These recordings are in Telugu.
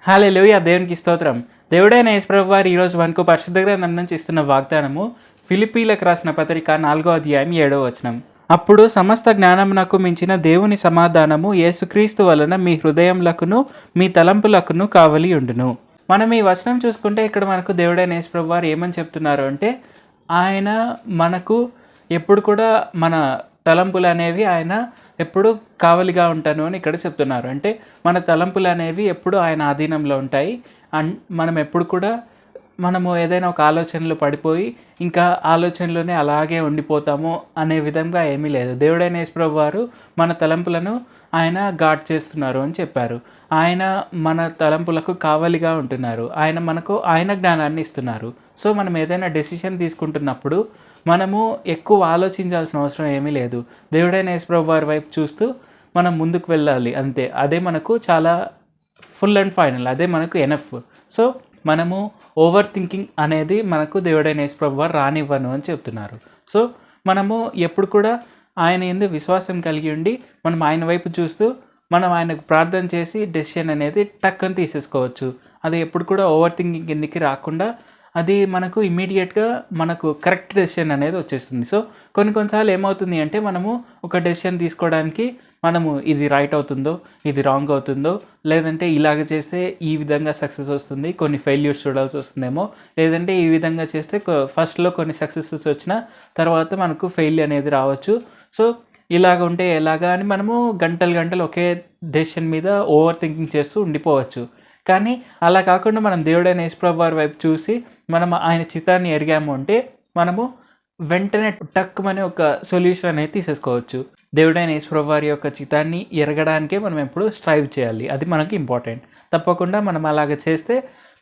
హల్లెలూయా, దేవునికి స్తోత్రం. దేవుడైన యేసుప్రభు వారు ఈరోజు మనకు పరిశుద్ధ గ్రంథం నుంచి ఇస్తున్న వాగ్దానము ఫిలిప్పీలకు రాసిన పత్రిక 4వ అధ్యాయం 7వ వచనం. అప్పుడు సమస్త జ్ఞానమునకు మించిన దేవుని సమాధానము యేసుక్రీస్తు వలన మీ హృదయములకును మీ తలంపులకును కావలి ఉండును. మనం ఈ వచనం చూసుకుంటే ఇక్కడ మనకు దేవుడైన యేసుప్రభు వారు ఏమని చెప్తున్నారు అంటే, ఆయన మనకు ఎప్పుడు కూడా మన తలంపులు అనేవి ఆయన ఎప్పుడు కావలిగా ఉంటాను అని ఇక్కడ చెప్తున్నారు. అంటే మన తలంపులు అనేవి ఎప్పుడు ఆయన ఆధీనంలో ఉంటాయి. మనం ఎప్పుడు కూడా మనము ఏదైనా ఒక ఆలోచనలో పడిపోయి ఇంకా ఆలోచనలోనే అలాగే ఉండిపోతాము అనే విధంగా ఏమీ లేదు. దేవుడైన యేసుప్రభు వారు మన తలంపులను ఆయన గాడ్ చేస్తున్నారు అని చెప్పారు. ఆయన మన తలంపులకు కావలిగా ఉంటున్నారు. ఆయన మనకు ఆయన జ్ఞానాన్ని ఇస్తున్నారు. సో మనం ఏదైనా డెసిషన్ తీసుకుంటున్నప్పుడు మనము ఎక్కువ ఆలోచించాల్సిన అవసరం ఏమీ లేదు. దేవుడైన యేసుప్రభు వారి వైపు చూస్తూ మనం ముందుకు వెళ్ళాలి అంతే. అదే మనకు చాలా ఫుల్ అండ్ ఫైనల్, అదే మనకు ఎనఫ్. సో మనము ఓవర్ థింకింగ్ అనేది మనకు దేవుడైన యేసుప్రభు వారు రానివ్వను అని చెప్తున్నారు. సో మనము ఎప్పుడు కూడా ఆయన యందు విశ్వాసం కలిగి ఉండి మనం ఆయన వైపు చూస్తూ మనం ఆయనకు ప్రార్థన చేసి డెసిషన్ అనేది టక్కని తీసేసుకోవచ్చు. అది ఎప్పుడు కూడా ఓవర్ థింకింగ్ కిందికి రాకుండా అది మనకు ఇమ్మీడియట్గా మనకు కరెక్ట్ డెసిషన్ అనేది వచ్చేస్తుంది. సో కొన్నిసార్లు ఏమవుతుంది అంటే మనము ఒక డెసిషన్ తీసుకోవడానికి మనము ఇది రైట్ అవుతుందో, ఇది రాంగ్ అవుతుందో, లేదంటే ఇలాగ చేస్తే ఈ విధంగా సక్సెస్ వస్తుంది, కొన్ని ఫెయిల్యూర్స్ చూడాల్సి వస్తుందేమో, లేదంటే ఈ విధంగా చేస్తే ఫస్ట్లో కొన్ని సక్సెసెస్ వచ్చిన తర్వాత మనకు ఫెయిల్ అనేది రావచ్చు. సో ఇలాగ ఉంటే ఎలాగా అని మనము గంటలు ఒకే డెసిషన్ మీద ఓవర్ థింకింగ్ చేస్తూ ఉండిపోవచ్చు. కానీ అలా కాకుండా మనం దేవుడైన యేసుప్రభు వారి వైపు చూసి మనం ఆయన చిత్తాన్ని ఎరిగాము అంటే మనము వెంటనే టక్కుమని ఒక సొల్యూషన్ అనేది తీసేసుకోవచ్చు. దేవుడైన యేసుప్రభు వారి యొక్క చిత్తాన్ని ఎరగడానికే మనం ఎప్పుడు స్ట్రైవ్ చేయాలి. అది మనకి ఇంపార్టెంట్. తప్పకుండా మనం అలాగ చేస్తే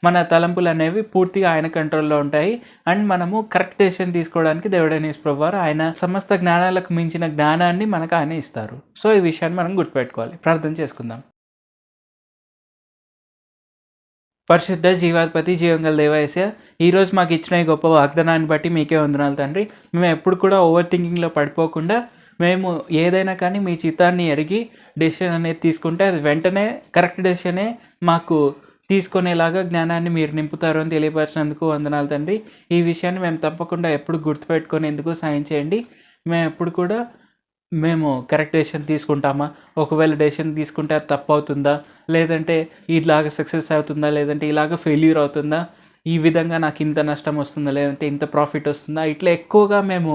మన తలంపులు అనేవి పూర్తిగా ఆయన కంట్రోల్లో ఉంటాయి. అండ్ మనము కరెక్ట్ డెసిషన్ తీసుకోవడానికి దేవుడైన యేసుప్రభు వారు ఆయన సమస్త జ్ఞానాలకు మించిన జ్ఞానాన్ని మనకు ఆయన ఇస్తారు. సో ఈ విషయాన్ని మనం గుర్తుపెట్టుకోవాలి. ప్రార్థన చేసుకుందాం. పరిశుద్ధ జీవాధిపతి జీవంగల దేవ యేసయ్య, ఈరోజు మాకు ఇచ్చిన ఈ గొప్ప వాగ్దానాన్ని బట్టి మీకే వందనాలు తండ్రి. మేము ఎప్పుడు కూడా ఓవర్ థింకింగ్లో పడిపోకుండా మేము ఏదైనా కానీ మీ చిత్తాన్ని ఎరిగి డెసిషన్ అనేది తీసుకుంటే అది వెంటనే కరెక్ట్ డెసిషనే మాకు తీసుకునేలాగా జ్ఞానాన్ని మీరు నింపుతారు అని తెలియపరిచినందుకు వందనాలు తండ్రి. ఈ విషయాన్ని మేము తప్పకుండా ఎప్పుడు గుర్తుపెట్టుకునేందుకు సాయం చేయండి. మేము ఎప్పుడు కూడా మేము కరెక్ట్ డెసిషన్ తీసుకుంటామా, ఒకవేళ డెసిషన్ తీసుకుంటే అది తప్పు అవుతుందా, లేదంటే ఇలాగ సక్సెస్ అవుతుందా, లేదంటే ఇలాగ ఫెయిల్యూర్ అవుతుందా, ఈ విధంగా నాకు ఇంత నష్టం వస్తుందా, లేదంటే ఇంత ప్రాఫిట్ వస్తుందా, ఇట్లా ఎక్కువగా మేము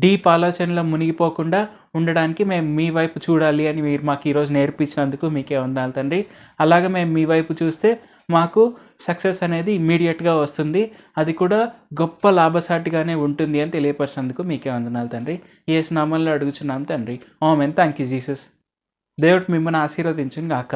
డీప్ ఆలోచనలో మునిగిపోకుండా ఉండడానికి మేము మీ వైపు చూడాలి అని మీరు మాకు ఈరోజు నేర్పించినందుకు మీకే వందనాలు తండ్రి. అలాగే మేము మీ వైపు చూస్తే మాకు సక్సెస్ అనేది ఇమ్మీడియట్గా వస్తుంది, అది కూడా గొప్ప లాభసాటిగానే ఉంటుంది అని తెలియపరిచినందుకు మీకే వందనాలు తండ్రి. యేసు నామములో అడుగుచున్నాం తండ్రి. ఆమేన్. Thank you Jesus. దేవుడు మిమ్మల్ని ఆశీర్వదించును గాక.